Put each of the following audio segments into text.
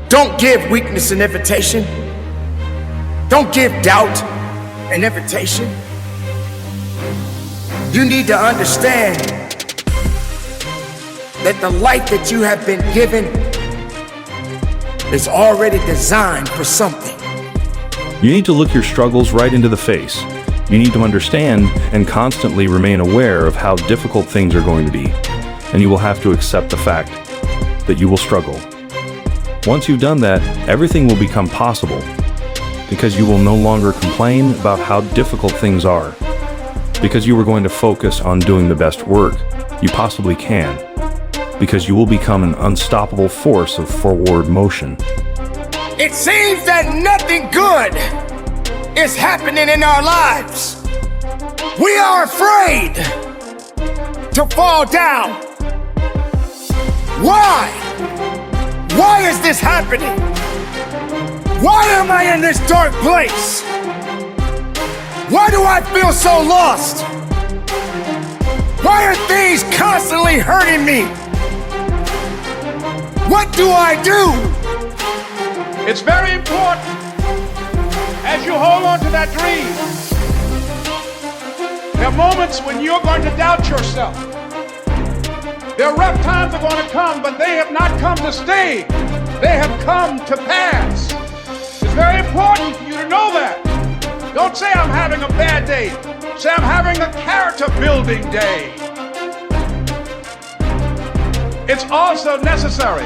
Don't give weakness an invitation. Don't give doubt an invitation. You need to understand that the life that you have been given is already designed for something. You need to look your struggles right into the face. You need to understand and constantly remain aware of how difficult things are going to be. And you will have to accept the fact that you will struggle. Once you've done that, everything will become possible because you will no longer complain about how difficult things are, because you are going to focus on doing the best work you possibly can, because you will become an unstoppable force of forward motion. It seems that nothing good is happening in our lives. We are afraid to fall down. Why? Why is this happening? Why am I in this dark place? Why do I feel so lost? Why are things constantly hurting me? What do I do? It's very important as you hold on to that dream. There are moments when you're going to doubt yourself. There are rough times are going to come, but they have not come to stay. They have come to pass. It's very important for you to know that. Don't say I'm having a bad day. Say I'm having a character building day. It's also necessary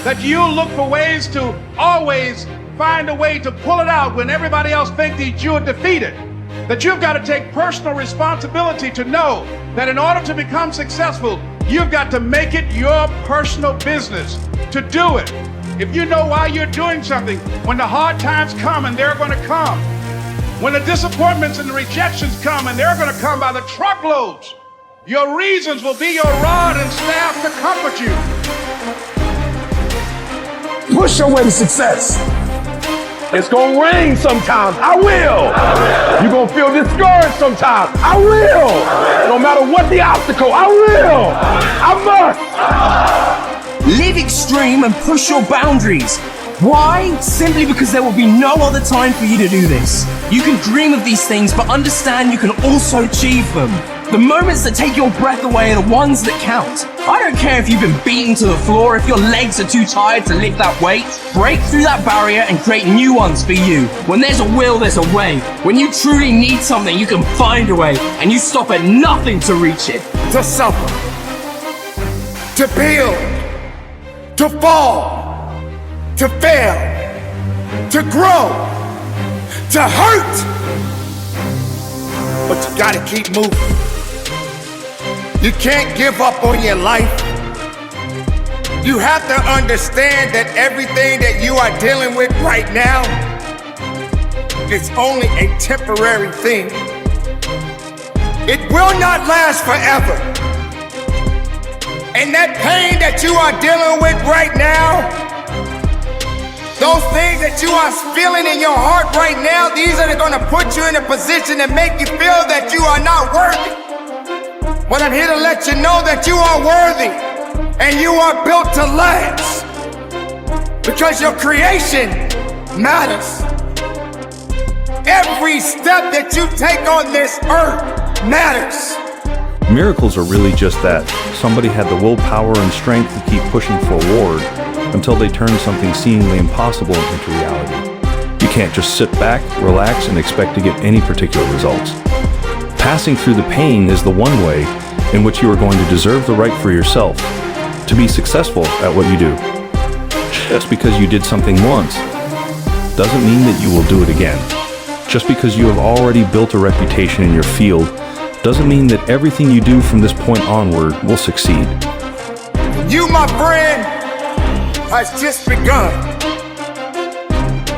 that you look for ways to always find a way to pull it out when everybody else thinks that you're defeated. That you've got to take personal responsibility to know that in order to become successful, you've got to make it your personal business to do it. If you know why you're doing something, when the hard times come, and they're going to come, when the disappointments and the rejections come, and they're going to come by the truckloads, your reasons will be your rod and staff to comfort you. Push your way to success. It's gonna rain sometimes. I will. You're gonna feel discouraged sometimes. I will. No matter what the obstacle, I will. I must. Live extreme and push your boundaries. Why? Simply because there will be no other time for you to do this. You can dream of these things, but understand you can also achieve them. The moments that take your breath away are the ones that count. I don't care if you've been beaten to the floor, if your legs are too tired to lift that weight. Break through that barrier and create new ones for you. When there's a will, there's a way. When you truly need something, you can find a way, and you stop at nothing to reach it. To suffer, to build, to fall, to fail, to grow, to hurt. But you gotta keep moving. You can't give up on your life. You have to understand that everything that you are dealing with right now is only a temporary thing. It will not last forever. And that pain that you are dealing with right now, those things that you are feeling in your heart right now, these are going to put you in a position to make you feel that you are not worthy. But I'm here to let you know that you are worthy and you are built to last, because your creation matters. Every step that you take on this earth matters. Miracles are really just that. Somebody had the willpower and strength to keep pushing forward until they turned something seemingly impossible into reality. You can't just sit back, relax, and expect to get any particular results. Passing through the pain is the one way in which you are going to deserve the right for yourself to be successful at what you do. Just because you did something once doesn't mean that you will do it again. Just because you have already built a reputation in your field doesn't mean that everything you do from this point onward will succeed. You, my friend, has just begun.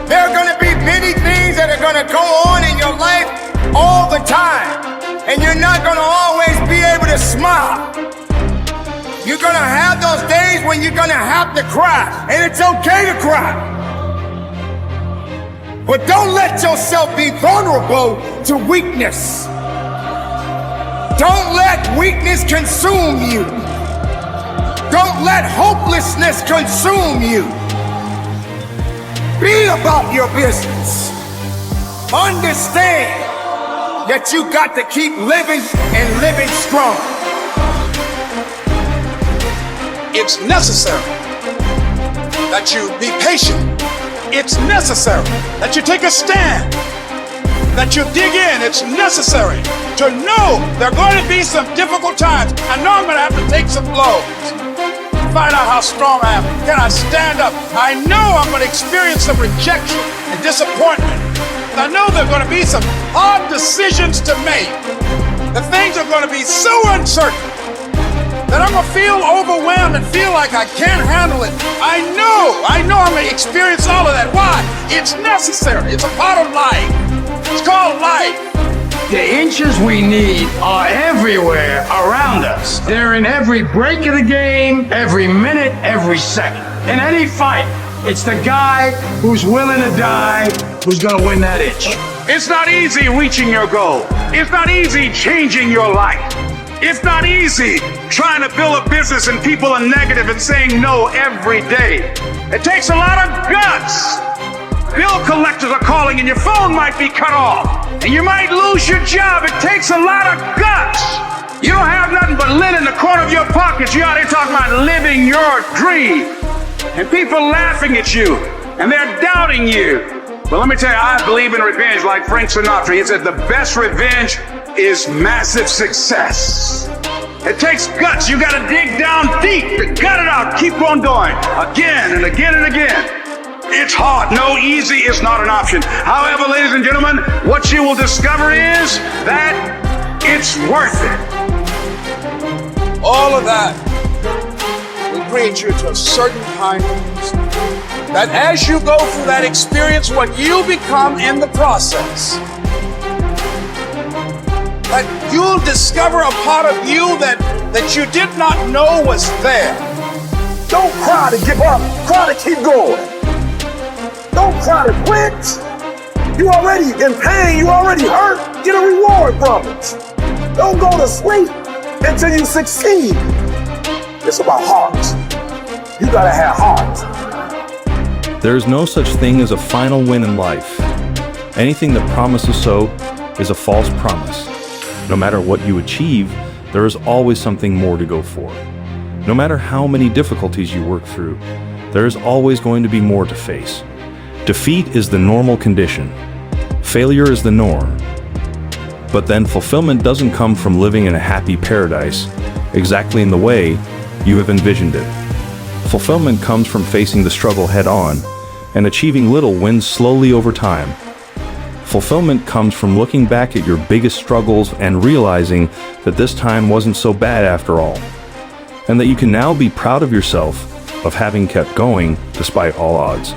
There are going to be many things that are going to go on in your life all the time, and you're not going to always be able to smile. You're going to have those days when you're going to have to cry, and it's okay to cry. But don't let yourself be vulnerable to weakness. Don't let weakness consume you. Don't let hopelessness consume you. Be about your business. Understand that you got to keep living and living strong. It's necessary that you be patient. It's necessary that you take a stand, that you dig in. It's necessary to know there are going to be some difficult times. I know I'm going to have to take some blows. Find out how strong I am. Can I stand up? I know I'm going to experience some rejection and disappointment. I know there are going to be some hard decisions to make. The things are going to be so uncertain that I'm going to feel overwhelmed and feel like I can't handle it. I know I'm going to experience all of that. Why? It's necessary. It's a part of life. It's called life. The inches we need are everywhere around us. They're in every break of the game, every minute, every second. In any fight, it's the guy who's willing to die who's gonna win that inch. It's not easy reaching your goal. It's not easy changing your life. It's not easy trying to build a business and people are negative and saying no every day. It takes a lot of guts. Bill collectors are calling and your phone might be cut off and you might lose your job. It takes a lot of guts. You don't have nothing but lint in the corner of your pockets. You're out there talking about living your dream and people laughing at you and they're doubting you. But let me tell you, I believe in revenge like Frank Sinatra. He said the best revenge is massive success. It takes guts. You got to dig down deep to gut it out. Keep on going again and again and again. It's hard. No, easy is not an option. However, ladies and gentlemen, what you will discover is that it's worth it. All of that will create you to a certain kind of person. That as you go through that experience, what you become in the process, that you'll discover a part of you that you did not know was there. Don't cry to give up. Cry to keep going. Don't try to quit. You already in pain. You already hurt. Get a reward from it. Don't go to sleep until you succeed. It's about heart. You gotta have heart. There is no such thing as a final win in life. Anything that promises so is a false promise. No matter what you achieve, there is always something more to go for. No matter how many difficulties you work through, there is always going to be more to face. Defeat is the normal condition. Failure is the norm. But then fulfillment doesn't come from living in a happy paradise, exactly in the way you have envisioned it. Fulfillment comes from facing the struggle head-on and achieving little wins slowly over time. Fulfillment comes from looking back at your biggest struggles and realizing that this time wasn't so bad after all, and that you can now be proud of yourself of having kept going despite all odds.